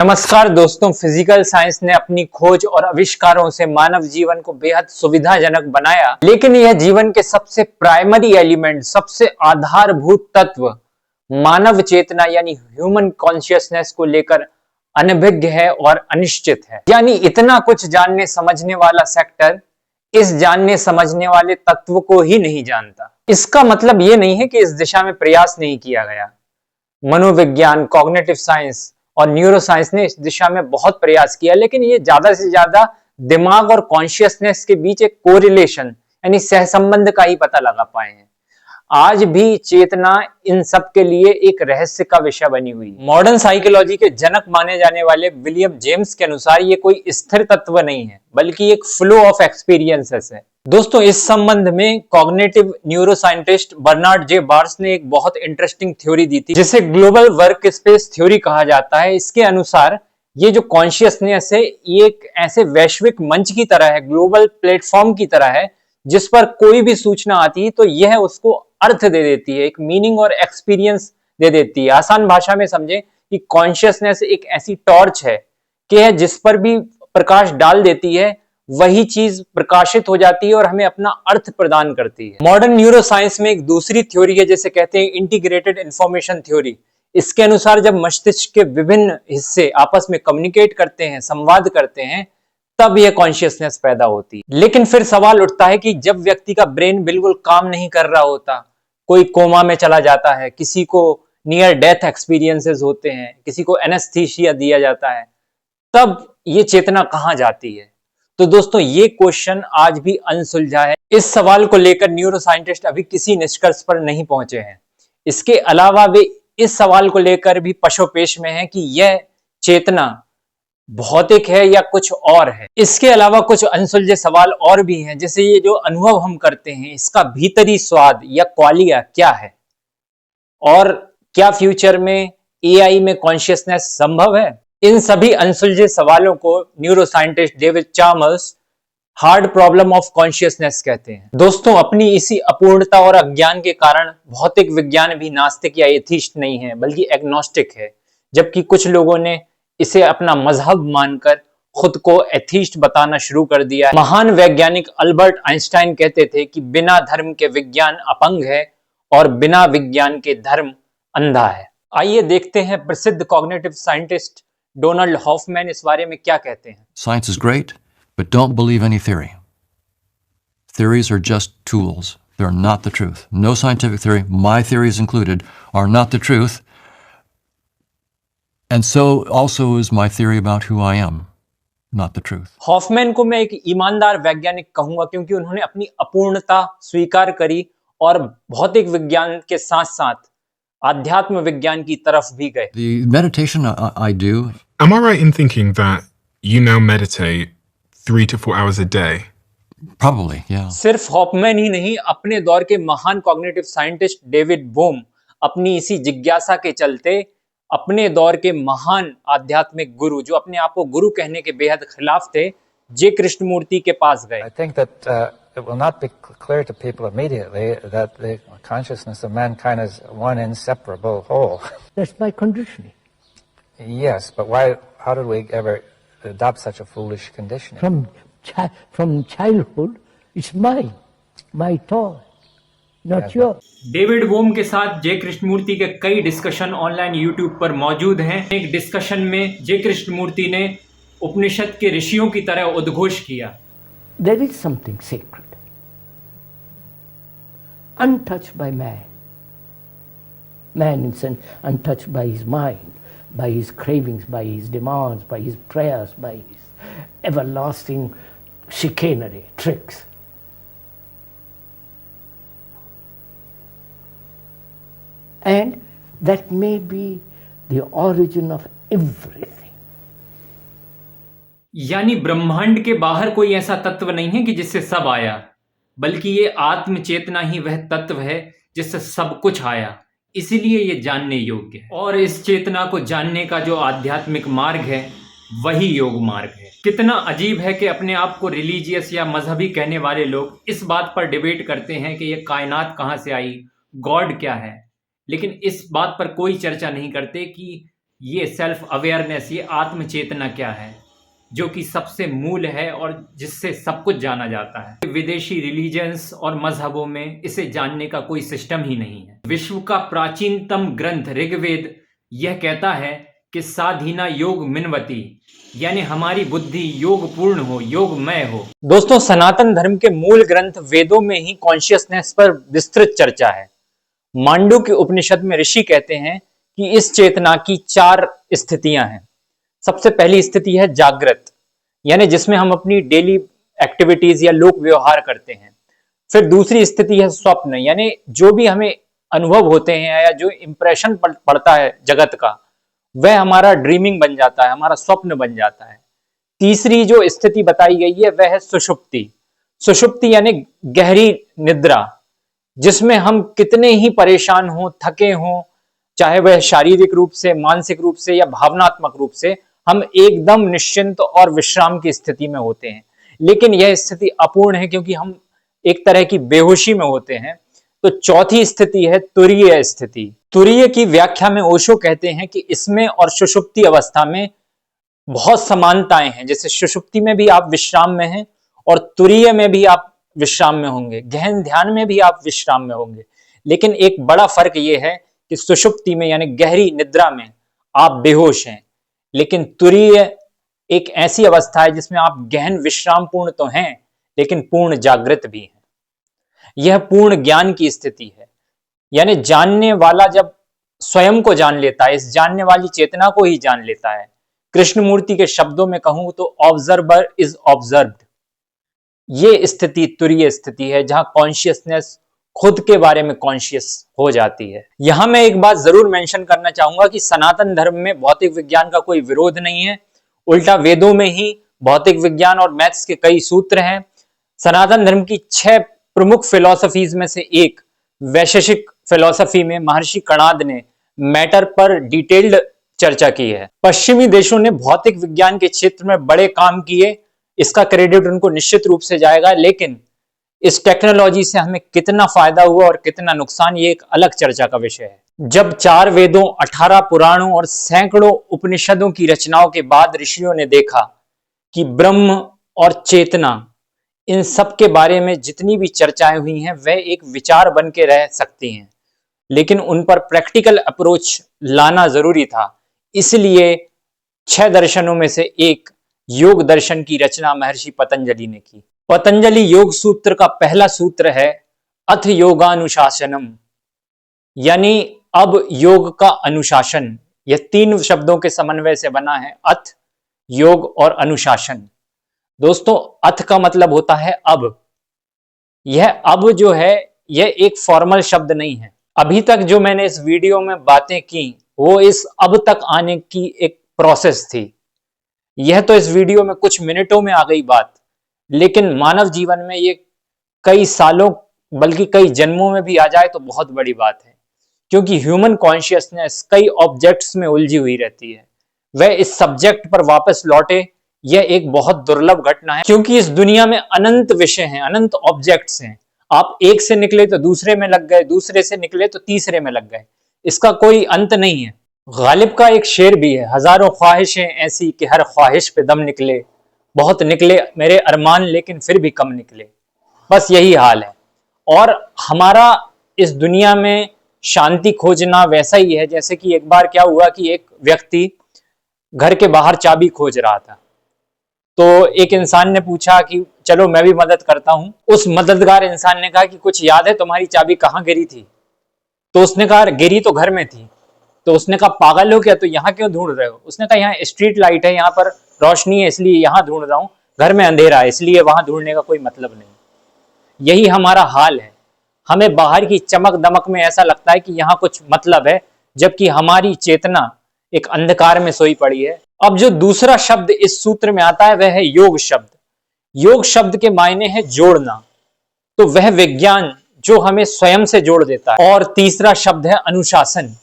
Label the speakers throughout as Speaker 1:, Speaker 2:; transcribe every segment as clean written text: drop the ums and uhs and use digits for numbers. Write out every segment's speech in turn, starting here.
Speaker 1: नमस्कार दोस्तों, physical science ने अपनी खोज और आविष्कारों से मानव जीवन को बेहद सुविधाजनक बनाया, लेकिन यह जीवन के सबसे प्राइमरी एलिमेंट, सबसे आधारभूत तत्व मानव चेतना यानी ह्यूमन कॉन्शियसनेस को लेकर अनभिज्ञ है और अनिश्चित है। यानी इतना कुछ जानने समझने वाला सेक्टर इस जानने समझने वाले तत्व को ही नहीं जानता। इसका मतलब यह नहीं है कि इस दिशा में प्रयास नहीं किया गया। मनोविज्ञान, कॉग्निटिव साइंस और न्यूरोसाइंस ने इस दिशा में बहुत प्रयास किया, लेकिन ये ज्यादा से ज्यादा दिमाग और कॉन्शियसनेस के बीच एक कोरिलेशन यानी सहसंबंध का ही पता लगा पाए हैं। आज भी चेतना इन सब के लिए एक रहस्य का विषय बनी हुई है। मॉडर्न साइकोलॉजी के जनक माने जाने वाले विलियम जेम्स के अनुसार ये कोई स्थिर तत्व नहीं है, बल्कि एक फ्लो ऑफ एक्सपीरियंसेस है। दोस्तों, इस संबंध में कॉग्निटिव न्यूरोसाइंटिस्ट बर्नार्ड जे बार्स ने एक बहुत इंटरेस्टिंग थ्योरी दी थी, जिसे ग्लोबल वर्क स्पेस थ्योरी कहा जाता है। इसके अनुसार ये जो कॉन्शियसनेस है, ये एक ऐसे वैश्विक मंच की तरह है, ग्लोबल प्लेटफॉर्म की तरह है, जिस पर कोई भी सूचना आती है तो यह उसको अर्थ दे देती है, एक मीनिंग और एक्सपीरियंस दे देती है। आसान भाषा में समझे कि कॉन्शियसनेस एक ऐसी टॉर्च है कि जिस पर भी प्रकाश डाल देती है वही चीज प्रकाशित हो जाती है और हमें अपना अर्थ प्रदान करती है। मॉडर्न न्यूरोसाइंस में एक दूसरी थ्योरी है, जैसे कहते हैं इंटीग्रेटेड इंफॉर्मेशन थ्योरी। इसके अनुसार जब मस्तिष्क के विभिन्न हिस्से आपस में कम्युनिकेट करते हैं, संवाद करते हैं, तब यह कॉन्शियसनेस पैदा होती है। लेकिन फिर सवाल उठता है कि जब व्यक्ति का ब्रेन बिल्कुल काम नहीं कर रहा होता, कोई कोमा में चला जाता है, किसी को नियर डेथ एक्सपीरियंसेस होते हैं, किसी को एनेस्थीसिया दिया जाता है, तब ये चेतना कहां जाती है? तो दोस्तों, ये क्वेश्चन आज भी अनसुलझा है। इस सवाल को लेकर न्यूरोसाइंटिस्ट अभी किसी निष्कर्ष पर नहीं पहुंचे हैं। इसके अलावा वे इस सवाल को लेकर भी पशोपेश में हैं कि यह चेतना भौतिक है या कुछ और है। इसके अलावा कुछ अनसुलझे सवाल और भी हैं, जैसे ये जो अनुभव हम करते हैं, इसका भीतरी स्वाद या क्वालिया क्या है, और क्या फ्यूचर में एआई में कॉन्शियसनेस संभव है? इन सभी अनसुलझे सवालों को neuroscientist David charmers hard problem of consciousness कहते हैं। दोस्तों, अपनी इसी अपूर्णता और अज्ञान के कारण भौतिक विज्ञान भी नास्तिक या एथिस्ट नहीं है, बल्कि एग्नोस्टिक है। जबकि कुछ लोगों ने इसे अपना मजहब मानकर खुद को एथिस्ट बताना शुरू कर दिया। महान वैज्ञानिक अल्बर्ट आइंस्टाइन कहते थे कि बिना धर्म के विज्ञान अपंग है और बिना विज्ञान के धर्म अंधा है। आइए देखते हैं प्रसिद्ध कॉग्निटिव साइंटिस्ट डोनाल्ड हॉफमैन इस बारे में क्या कहते हैं।
Speaker 2: Science is great, but don't believe any theory. Theories are just tools. They're not the truth. No scientific theory, my theories included, are not the truth. And so also is my theory about who I am, not the truth.
Speaker 1: Hoffman को मैं एक ईमानदार वैज्ञानिक कहूंगा, क्योंकि उन्होंने अपनी अपूर्णता स्वीकार करी और भौतिक विज्ञान के साथ साथ आध्यात्म विज्ञान की तरफ भी गए।
Speaker 2: The meditation I do.
Speaker 3: Am I right in thinking that you now meditate 3 to 4 hours a day?
Speaker 2: Probably, yeah.
Speaker 1: सिर्फ हॉफमैन ही नहीं, अपने दौर के महान कॉग्निटिव साइंटिस्ट डेविड बोम अपनी इसी जिज्ञासा के चलते अपने दौर के महान आध्यात्मिक गुरु, जो अपने आप को गुरु कहने के बेहद खिलाफ थे, जे कृष्णमूर्ति के पास गए।
Speaker 4: I think that it will not be clear to people immediately that the consciousness of mankind is one inseparable whole.
Speaker 5: That's my conditioning.
Speaker 4: Yes, but why? How did we ever adopt such a foolish conditioning?
Speaker 5: From childhood, it's mine, my toy, not yours.
Speaker 1: David Bohm के साथ जे कृष्णमूर्ति के कई discussion online YouTube पर मौजूद हैं। एक discussion में जे कृष्णमूर्ति ने उपनिषद के ऋषियों की तरह उद्घोष किया,
Speaker 5: There is something sacred, untouched by man. Man is untouched by his mind, by his cravings, by his demands, by his prayers, by his everlasting chicanery, tricks. And that may be the origin of everything.
Speaker 1: यानी ब्रह्मांड के बाहर कोई ऐसा तत्व नहीं है कि जिससे सब आया, बल्कि ये आत्म चेतना ही वह तत्व है जिससे सब कुछ आया। इसीलिए ये जानने योग्य है, और इस चेतना को जानने का जो आध्यात्मिक मार्ग है वही योग मार्ग है। कितना अजीब है कि अपने आप को रिलीजियस या मजहबी कहने वाले लोग इस बात पर डिबेट करते हैं कि ये कायनात कहाँ से आई, गॉड क्या है, लेकिन इस बात पर कोई चर्चा नहीं करते कि ये सेल्फ अवेयरनेस, ये आत्म चेतना क्या है, जो कि सबसे मूल है और जिससे सब कुछ जाना जाता है। विदेशी रिलीजन्स और मजहबों में इसे जानने का कोई सिस्टम ही नहीं है। विश्व का प्राचीनतम ग्रंथ ऋग्वेद यह कहता है कि साधीना योग मिनवती, यानी हमारी बुद्धि योग पूर्ण हो, योगमय हो। दोस्तों, सनातन धर्म के मूल ग्रंथ वेदों में ही कॉन्शियसनेस पर विस्तृत चर्चा है। मांडुक्य उपनिषद में ऋषि कहते हैं कि इस चेतना की 4 स्थितियां हैं। सबसे पहली स्थिति है जागृत, यानी जिसमें हम अपनी डेली एक्टिविटीज या लोक व्यवहार करते हैं। फिर दूसरी स्थिति है स्वप्न, यानी जो भी हमें अनुभव होते हैं या जो इंप्रेशन पड़ता है जगत का, वह हमारा ड्रीमिंग बन जाता है, हमारा स्वप्न बन जाता है। तीसरी जो स्थिति बताई गई है वह है सुषुप्ति। सुषुप्ति यानी गहरी निद्रा, जिसमें हम कितने ही परेशान हो, थके हों, चाहे वह शारीरिक रूप से, मानसिक रूप से या भावनात्मक रूप से, हम एकदम निश्चिंत और विश्राम की स्थिति में होते हैं। लेकिन यह स्थिति अपूर्ण है क्योंकि हम एक तरह की बेहोशी में होते हैं। तो चौथी स्थिति है तुरीय स्थिति। तुरीय की व्याख्या में ओशो कहते हैं कि इसमें और सुषुप्ति अवस्था में बहुत समानताएं हैं। जैसे सुषुप्ति में भी आप विश्राम में हैं और तुरीय में भी आप विश्राम में होंगे, गहन ध्यान में भी आप विश्राम में होंगे। लेकिन एक बड़ा फर्क यह है कि सुषुप्ति में यानी गहरी निद्रा में आप बेहोश हैं, लेकिन तुरीय एक ऐसी अवस्था है जिसमें आप गहन विश्राम पूर्ण तो हैं लेकिन पूर्ण जागृत भी हैं। यह पूर्ण ज्ञान की स्थिति है, यानी जानने वाला जब स्वयं को जान लेता है, इस जानने वाली चेतना को ही जान लेता है। कृष्णमूर्ति के शब्दों में कहूं तो ऑब्जर्वर इज ऑब्जर्व्ड। ये स्थिति तुरीय स्थिति है जहां कॉन्शियसनेस खुद के बारे में कॉन्शियस हो जाती है। यहां मैं एक बात जरूर मेंशन करना चाहूंगा कि सनातन धर्म में भौतिक विज्ञान का कोई विरोध नहीं है, उल्टा वेदों में ही भौतिक विज्ञान और मैथ्स के कई सूत्र हैं। सनातन धर्म की 6 प्रमुख फिलॉसफीज में से एक वैशेषिक फिलॉसफी में महर्षि कणाद ने मैटर पर डिटेल्ड चर्चा की है। पश्चिमी देशों ने भौतिक विज्ञान के क्षेत्र में बड़े काम किए, इसका क्रेडिट उनको निश्चित रूप से जाएगा, लेकिन इस टेक्नोलॉजी से हमें कितना फायदा हुआ और कितना नुकसान, ये एक अलग चर्चा का विषय है। जब 4 वेदों, 18 पुराणों और सैकड़ों उपनिषदों की रचनाओं के बाद ऋषियों ने देखा कि ब्रह्म और चेतना, इन सब के बारे में जितनी भी चर्चाएं हुई हैं वह एक विचार बन के रह सकती हैं, लेकिन उन पर प्रैक्टिकल अप्रोच लाना जरूरी था। इसलिए 6 दर्शनों में से एक योग दर्शन की रचना महर्षि पतंजलि ने की। पतंजलि योग सूत्र का पहला सूत्र है अथ योगानुशासनम, यानी अब योग का अनुशासन। यह 3 शब्दों के समन्वय से बना है, अथ, योग और अनुशासन। दोस्तों, अथ का मतलब होता है अब। यह अब जो है यह एक फॉर्मल शब्द नहीं है। अभी तक जो मैंने इस वीडियो में बातें की वो इस अब तक आने की एक प्रोसेस थी। यह तो इस वीडियो में कुछ मिनटों में आ गई बात, लेकिन मानव जीवन में ये कई सालों बल्कि कई जन्मों में भी आ जाए तो बहुत बड़ी बात है, क्योंकि ह्यूमन कॉन्शियसनेस कई ऑब्जेक्ट्स में उलझी हुई रहती है। वह इस सब्जेक्ट पर वापस लौटे, यह एक बहुत दुर्लभ घटना है, क्योंकि इस दुनिया में अनंत विषय हैं, अनंत ऑब्जेक्ट्स हैं। आप एक से निकले तो दूसरे में लग गए, दूसरे से निकले तो तीसरे में लग गए, इसका कोई अंत नहीं है। गालिब का एक शेर भी है, हजारों ख्वाहिशें ऐसी कि हर ख्वाहिश पे दम निकले, बहुत निकले मेरे अरमान लेकिन फिर भी कम निकले। बस यही हाल है। और हमारा इस दुनिया में शांति खोजना वैसा ही है जैसे कि एक बार क्या हुआ कि एक व्यक्ति घर के बाहर चाबी खोज रहा था, तो एक इंसान ने पूछा कि चलो मैं भी मदद करता हूं। उस मददगार इंसान ने कहा कि कुछ याद है तुम्हारी चाबी कहाँ गिरी थी? तो उसने कहा गिरी तो घर में थी। तो उसने कहा पागल हो क्या, तो यहाँ क्यों ढूंढ रहे हो? उसने कहा यहाँ स्ट्रीट लाइट है, यहाँ पर रोशनी है इसलिए यहाँ ढूंढ रहा हूँ, घर में अंधेरा है इसलिए वहां ढूंढने का कोई मतलब नहीं। यही हमारा हाल है। हमें बाहर की चमक दमक में ऐसा लगता है कि यहाँ कुछ मतलब है, जबकि हमारी चेतना एक अंधकार में सोई पड़ी है। अब जो दूसरा शब्द इस सूत्र में आता है वह है योग शब्द। योग शब्द के मायने है जोड़ना, तो वह विज्ञान जो हमें स्वयं से जोड़ देता है। और तीसरा शब्द है अनुशासन।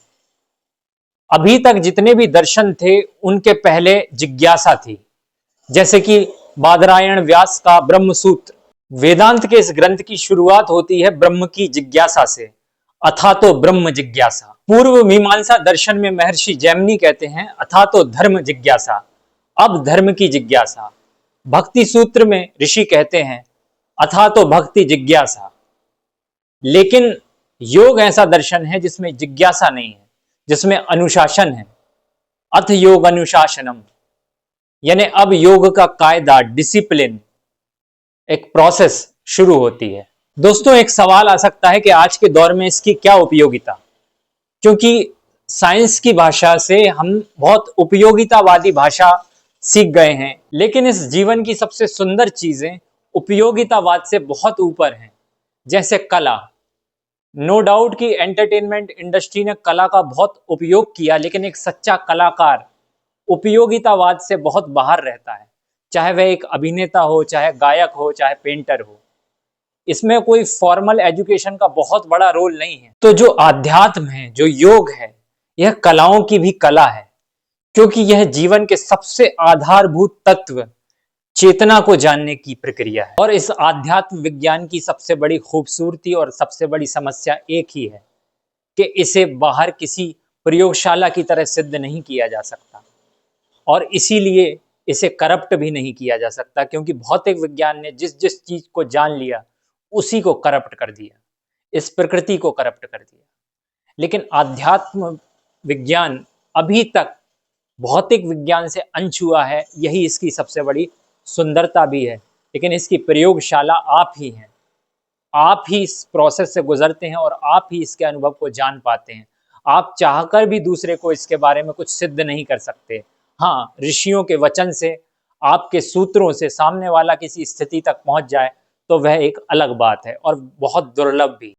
Speaker 1: अभी तक जितने भी दर्शन थे उनके पहले जिज्ञासा थी, जैसे कि बादरायण व्यास का ब्रह्म सूत्र। वेदांत के इस ग्रंथ की शुरुआत होती है ब्रह्म की जिज्ञासा से। अथा तो ब्रह्म जिज्ञासा। पूर्व मीमांसा दर्शन में महर्षि जैमिनी कहते हैं अथा तो धर्म जिज्ञासा, अब धर्म की जिज्ञासा। भक्ति सूत्र में ऋषि कहते हैं अथा तो भक्ति जिज्ञासा। लेकिन योग ऐसा दर्शन है जिसमें जिज्ञासा नहीं है, जिसमें अनुशासन है। अथ योग अनुशासनम, यानी अब योग का कायदा, डिसिप्लिन, एक प्रोसेस शुरू होती है। दोस्तों, एक सवाल आ सकता है कि आज के दौर में इसकी क्या उपयोगिता, क्योंकि साइंस की भाषा से हम बहुत उपयोगितावादी भाषा सीख गए हैं, लेकिन इस जीवन की सबसे सुंदर चीजें उपयोगितावाद से बहुत ऊपर हैं। जैसे कला, नो डाउट कि एंटरटेनमेंट इंडस्ट्री ने कला का बहुत उपयोग किया, लेकिन एक सच्चा कलाकार उपयोगितावाद से बहुत बाहर रहता है, चाहे वह एक अभिनेता हो, चाहे गायक हो, चाहे पेंटर हो। इसमें कोई फॉर्मल एजुकेशन का बहुत बड़ा रोल नहीं है। तो जो आध्यात्म है, जो योग है, यह कलाओं की भी कला है, क्योंकि यह जीवन के सबसे आधारभूत तत्व, चेतना को जानने की प्रक्रिया है। और इस आध्यात्म विज्ञान की सबसे बड़ी खूबसूरती और सबसे बड़ी समस्या एक ही है कि इसे बाहर किसी प्रयोगशाला की तरह सिद्ध नहीं किया जा सकता, और इसीलिए इसे करप्ट भी नहीं किया जा सकता, क्योंकि भौतिक विज्ञान ने जिस जिस चीज को जान लिया उसी को करप्ट कर दिया, इस प्रकृति को करप्ट कर दिया। लेकिन आध्यात्म विज्ञान अभी तक भौतिक विज्ञान से अनछुआ है, यही इसकी सबसे बड़ी सुंदरता भी है। लेकिन इसकी प्रयोगशाला आप ही हैं, आप ही इस प्रोसेस से गुजरते हैं और आप ही इसके अनुभव को जान पाते हैं। आप चाहकर भी दूसरे को इसके बारे में कुछ सिद्ध नहीं कर सकते। हाँ, ऋषियों के वचन से, आपके सूत्रों से सामने वाला किसी स्थिति तक पहुंच जाए तो वह एक अलग बात है, और बहुत दुर्लभ भी।